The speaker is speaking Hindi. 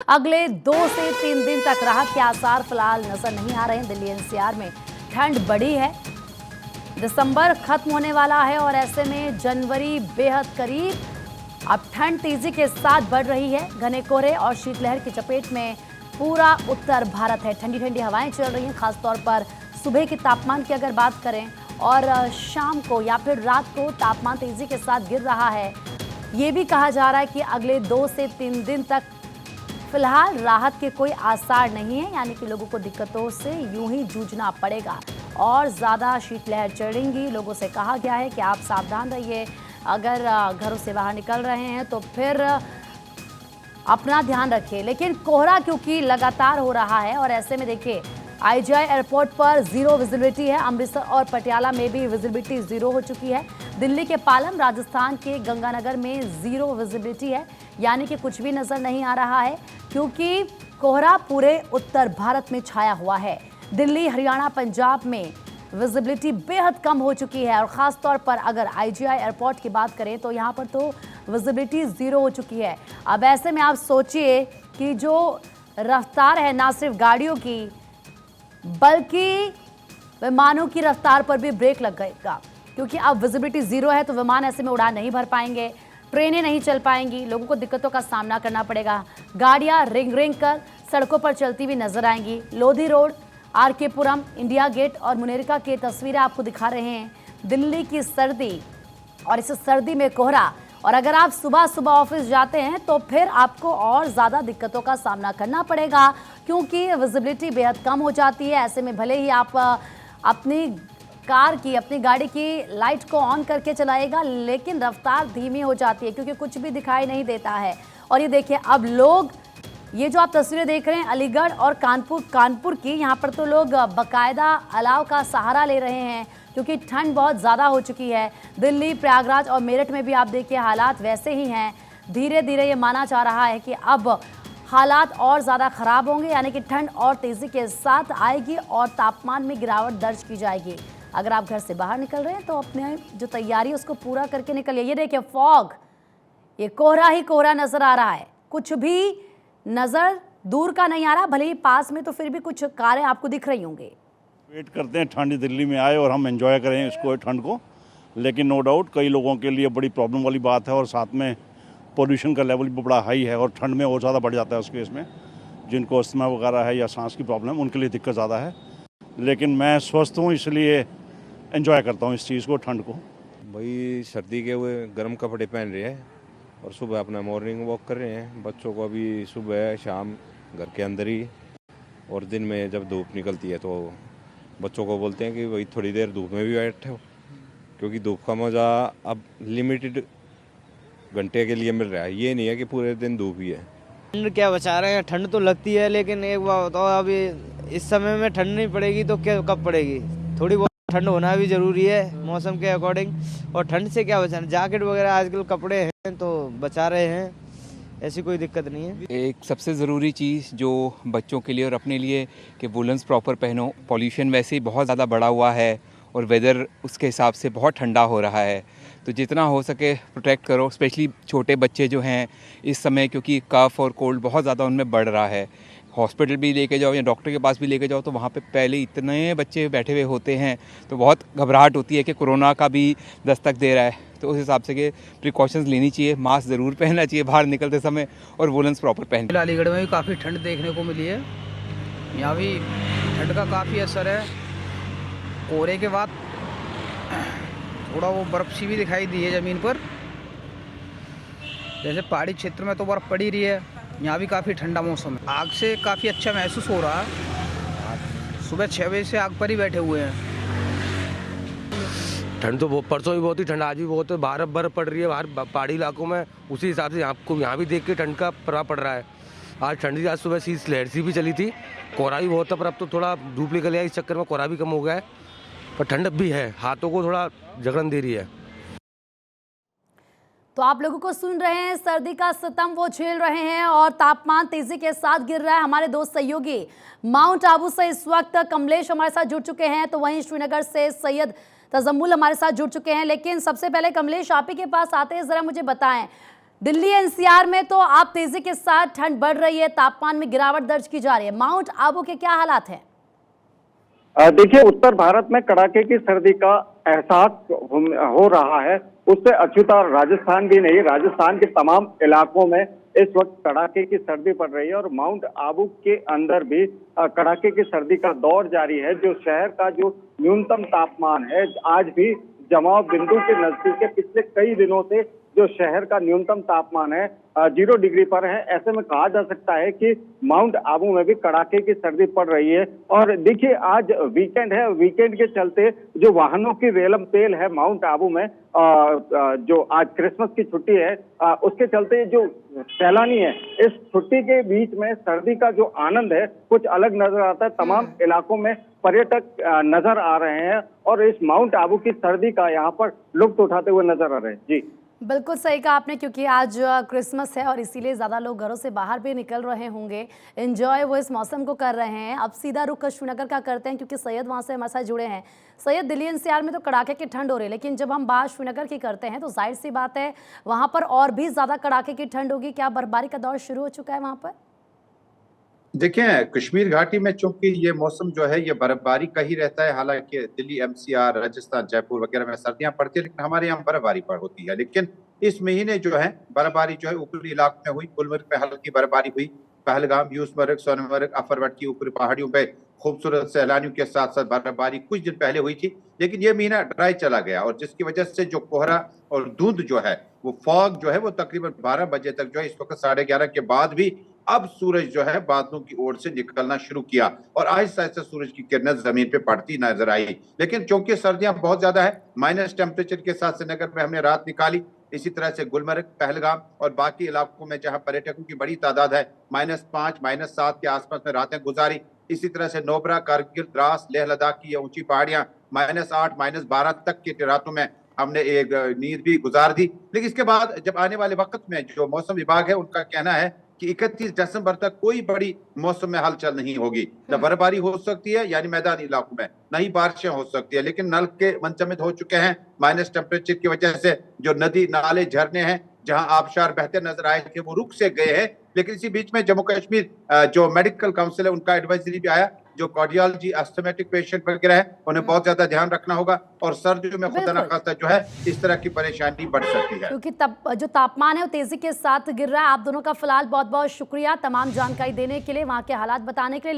अगले 2 से 3 दिन तक राहत के आसार फिलहाल नजर नहीं आ रहे हैं। दिल्ली एनसीआर में ठंड बढ़ी है। दिसंबर खत्म होने वाला है और ऐसे में जनवरी बेहद करीब। अब ठंड तेजी के साथ बढ़ रही है। घने कोहरे और शीतलहर की चपेट में पूरा उत्तर भारत है। ठंडी ठंडी हवाएं चल रही हैं। खासतौर पर सुबह के तापमान की अगर बात करें और शाम को या फिर रात को तापमान तेजी के साथ गिर रहा है। ये भी कहा जा रहा है कि अगले 2 से 3 दिन तक फिलहाल राहत के कोई आसार नहीं है, यानी कि लोगों को दिक्कतों से यूं ही जूझना पड़ेगा और ज़्यादा शीतलहर चढ़ेंगी। लोगों से कहा गया है कि आप सावधान रहिए। अगर घरों से बाहर निकल रहे हैं तो फिर अपना ध्यान रखिए। लेकिन कोहरा क्योंकि लगातार हो रहा है और ऐसे में देखिए आईजीआई एयरपोर्ट पर जीरो विजिबिलिटी है। अमृतसर और पटियाला में भी विजिबिलिटी जीरो हो चुकी है। दिल्ली के पालम, राजस्थान के गंगानगर में जीरो विजिबिलिटी है, यानी कि कुछ भी नजर नहीं आ रहा है क्योंकि कोहरा पूरे उत्तर भारत में छाया हुआ है। दिल्ली, हरियाणा, पंजाब में विजिबिलिटी बेहद कम हो चुकी है और ख़ास तौर पर अगर आईजीआई एयरपोर्ट की बात करें तो यहाँ पर तो विजिबिलिटी ज़ीरो हो चुकी है। अब ऐसे में आप सोचिए कि जो रफ्तार है ना सिर्फ गाड़ियों की बल्कि विमानों की रफ्तार पर भी ब्रेक लग गएगा क्योंकि अब विजिबिलिटी ज़ीरो है तो विमान ऐसे में उड़ान नहीं भर पाएंगे, ट्रेनें नहीं चल पाएंगी, लोगों को दिक्कतों का सामना करना पड़ेगा। गाड़ियाँ रिंग रिंग कर सड़कों पर चलती हुई नजर आएंगी। लोधी रोड, आरके पुरम, इंडिया गेट और मुनेरिका की तस्वीरें आपको दिखा रहे हैं। दिल्ली की सर्दी और इस सर्दी में कोहरा, और अगर आप सुबह सुबह ऑफिस जाते हैं तो फिर आपको और ज़्यादा दिक्कतों का सामना करना पड़ेगा क्योंकि विजिबिलिटी बेहद कम हो जाती है। ऐसे में भले ही आप अपनी कार की, अपनी गाड़ी की लाइट को ऑन करके चलाएगा लेकिन रफ्तार धीमी हो जाती है क्योंकि कुछ भी दिखाई नहीं देता है। और ये देखिए अब लोग, ये जो आप तस्वीरें देख रहे हैं अलीगढ़ और कानपुर की, यहाँ पर तो लोग बाकायदा अलाव का सहारा ले रहे हैं क्योंकि ठंड बहुत ज़्यादा हो चुकी है। दिल्ली, प्रयागराज और मेरठ में भी आप देखिए हालात वैसे ही हैं। धीरे धीरे ये माना जा रहा है कि अब हालात और ज़्यादा ख़राब होंगे, यानी कि ठंड और तेज़ी के साथ आएगी और तापमान में गिरावट दर्ज की जाएगी। अगर आप घर से बाहर निकल रहे हैं तो अपने जो तैयारी है उसको पूरा करके निकलिए। ये देखिए फॉग, ये कोहरा ही कोहरा नज़र आ रहा है, कुछ भी नज़र दूर का नहीं आ रहा, भले ही पास में तो फिर भी कुछ कारें आपको दिख रही होंगी। वेट करते हैं ठंड दिल्ली में आए और हम एंजॉय करें इसको, ठंड को। लेकिन नो डाउट कई लोगों के लिए बड़ी प्रॉब्लम वाली बात है और साथ में पोल्यूशन का लेवल भी बड़ा हाई है और ठंड में और ज़्यादा बढ़ जाता है उस केस में। जिनको अस्थमा वगैरह है या सांस की प्रॉब्लम, उनके लिए दिक्कत ज़्यादा है। लेकिन मैं स्वस्थ हूँ इसलिए एंजॉय करता हूँ इस चीज़ को, ठंड को। भाई सर्दी के हुए गर्म कपड़े पहन रहे हैं और सुबह अपना मॉर्निंग वॉक कर रहे हैं। बच्चों को अभी सुबह शाम घर के अंदर ही, और दिन में जब धूप निकलती है तो बच्चों को बोलते हैं कि भाई थोड़ी देर धूप में भी बैठे हो, क्योंकि धूप का मज़ा अब लिमिटेड घंटे के लिए मिल रहा है। ये नहीं है कि पूरे दिन धूप ही है। ठंड क्या बचा रहे हैं, ठंड तो लगती है लेकिन एक बात बताओ, अभी इस समय में ठंड नहीं पड़ेगी तो क्या कब पड़ेगी? थोड़ी बहुत ठंड होना भी ज़रूरी है मौसम के अकॉर्डिंग। और ठंड से क्या बचाना, जैकेट वगैरह आजकल कपड़े हैं तो बचा रहे हैं, ऐसी कोई दिक्कत नहीं है। एक सबसे ज़रूरी चीज़ जो बच्चों के लिए और अपने लिए कि वुलन्स प्रॉपर पहनो। पॉल्यूशन वैसे ही बहुत ज़्यादा बढ़ा हुआ है और वेदर उसके हिसाब से बहुत ठंडा हो रहा है, तो जितना हो सके प्रोटेक्ट करो। स्पेशली छोटे बच्चे जो हैं इस समय, क्योंकि कफ और कोल्ड बहुत ज़्यादा उनमें बढ़ रहा है। हॉस्पिटल भी लेके जाओ या डॉक्टर के पास भी लेके जाओ तो वहाँ पे पहले इतने बच्चे बैठे हुए होते हैं तो बहुत घबराहट होती है कि कोरोना का भी दस्तक दे रहा है। तो उस हिसाब से कि प्रिकॉशंस लेनी चाहिए, मास्क ज़रूर पहनना चाहिए बाहर निकलते समय और वुलन्स प्रॉपर पहन। अलीगढ़ में भी काफ़ी ठंड देखने को मिली है। यहाँ भी ठंड का काफ़ी असर है। कोहरे के बाद थोड़ा वो बर्फ़ सी भी दिखाई दी है ज़मीन पर। जैसे पहाड़ी क्षेत्र में तो बर्फ़ पड़ी रही है, यहाँ भी काफ़ी ठंडा मौसम है। आग से काफ़ी अच्छा महसूस हो रहा है। सुबह 6 बजे से आग पर ही बैठे हुए हैं। ठंड तो परसों भी बहुत ही ठंड, आज भी बहुत है। बाहर बर्फ़ पड़ रही है बाहर पहाड़ी इलाकों में, उसी हिसाब से आपको यहाँ भी देख के ठंड का प्रभाव पड़ रहा है। आज ठंडी, आज सुबह शीतलहर सी भी चली थी। कोहरा भी बहुत था पर अब तो थोड़ा धूप निकल गया, इस चक्कर में कोहरा भी कम हो गया है। पर ठंड अब भी है, हाथों को थोड़ा जकड़न दे रही है। तो आप लोगों को सुन रहे हैं, सर्दी का सितम वो झेल रहे हैं और तापमान तेजी के साथ गिर रहा है। हमारे दो सहयोगी माउंट आबू से इस वक्त कमलेश हमारे साथ जुड़ चुके हैं, तो वहीं श्रीनगर से सैयद तजम्मुल हमारे साथ जुड़ चुके हैं। लेकिन सबसे पहले कमलेश, आप ही के पास आते हैं, ज़रा मुझे बताएं दिल्ली एनसीआर में तो आप तेजी के साथ ठंड बढ़ रही है, तापमान में गिरावट दर्ज की जा रही है। माउंट आबू के क्या हालात हैं? देखिए, उत्तर भारत में कड़ाके की सर्दी का एहसास हो रहा है। उससे अछूता राजस्थान भी नहीं, राजस्थान के तमाम इलाकों में इस वक्त कड़ाके की सर्दी पड़ रही है और माउंट आबू के अंदर भी कड़ाके की सर्दी का दौर जारी है। जो शहर का जो न्यूनतम तापमान है आज भी जमाव बिंदु के नजदीक है। पिछले कई दिनों से जो शहर का न्यूनतम तापमान है 0 डिग्री पर है। ऐसे में कहा जा सकता है कि माउंट आबू में भी कड़ाके की सर्दी पड़ रही है। और देखिए, आज वीकेंड है, वीकेंड के चलते जो वाहनों की रेलम पेल है माउंट आबू में, जो आज क्रिसमस की छुट्टी है उसके चलते जो सैलानी है, इस छुट्टी के बीच में सर्दी का जो आनंद है कुछ अलग नजर आता है। तमाम इलाकों में पर्यटक नजर आ रहे हैं और इस माउंट आबू की सर्दी का यहाँ पर लुत्फ उठाते हुए नजर आ रहे हैं। जी बिल्कुल सही कहा आपने, क्योंकि आज क्रिसमस है और इसीलिए ज़्यादा लोग घरों से बाहर भी निकल रहे होंगे, एंजॉय वो इस मौसम को कर रहे हैं। अब सीधा रुख श्रीनगर का करते हैं, क्योंकि सैयद वहाँ से हमारे साथ जुड़े हैं। सैयद, दिल्ली एनसीआर में तो कड़ाके की ठंड हो रही है, लेकिन जब हम बात श्रीनगर की करते हैं तो जाहिर सी बात है वहाँ पर और भी ज़्यादा कड़ाके की ठंड होगी। क्या बर्फबारी का दौर शुरू हो चुका है वहाँ पर? देखिए, कश्मीर घाटी में चूंकि ये मौसम जो है ये बर्फबारी का ही रहता है। हालांकि दिल्ली एमसीआर, राजस्थान, जयपुर वगैरह में सर्दियां पड़ती है, लेकिन हमारे यहाँ बर्फबारी होती है। लेकिन इस महीने जो है बर्फबारी जो है ऊपरी इलाकों में हुई। गुलमर्ग में हल्की बर्फबारी हुई। पहलगाम, यूसमर्ग, सोनमर्ग, अफरवट की ऊपरी पहाड़ियों पे खूबसूरत सैलानियों के साथ साथ बर्फबारी कुछ दिन पहले हुई थी। लेकिन ये महीना ड्राई चला गया और जिसकी वजह से जो कोहरा और धुंध जो है, वो फॉग जो है, वो तकरीबन 12 बजे तक जो है, इस वक्त 11:30 के बाद भी अब सूरज जो है बादलों की ओर से निकलना शुरू किया और आहिस्ता आहिस्ता सूरज की किरणें जमीन पे पड़ती नजर आई। लेकिन क्योंकि सर्दियां बहुत ज्यादा है, माइनस टेम्परेचर के साथ श्रीनगर में हमने रात निकाली। इसी तरह से गुलमर्ग, पहलगाम और बाकी इलाकों में जहां पर्यटकों की बड़ी तादाद है, -5, -7 के आसपास में रातें गुजारी। इसी तरह से नोबरा, कारगिल, द्रास, लेह लद्दाख की ये ऊंची पहाड़ियां -8, -12 तक की रातों में हमने एक नींद भी गुजार दी। लेकिन इसके बाद जब आने वाले वक्त में जो मौसम विभाग है उनका कहना है कि 31 दिसंबर तक कोई बड़ी मौसम में हलचल नहीं होगी। न बर्फबारी हो सकती है यानी मैदानी इलाकों में, न ही बारिशें हो सकती है। लेकिन नल के मनचमित हो चुके हैं माइनस टेम्परेचर की वजह से। जो नदी, नाले, झरने हैं जहां आबशार बहते नजर आए थे वो रुक से गए हैं। लेकिन इसी बीच में जम्मू कश्मीर जो मेडिकल काउंसिल है उनका एडवाइजरी भी आया। जो कार्डियोलॉजी, अस्थमेटिक पेशेंट वगैरह है उन्हें बहुत ज्यादा ध्यान रखना होगा और सर्दियों में खुदा न खास्ता जो है इस तरह की परेशानी बढ़ सकती है, क्योंकि जो तापमान है वो तेजी के साथ गिर रहा है। आप दोनों का फिलहाल बहुत बहुत शुक्रिया तमाम जानकारी देने के लिए, वहाँ के हालात बताने के लिए।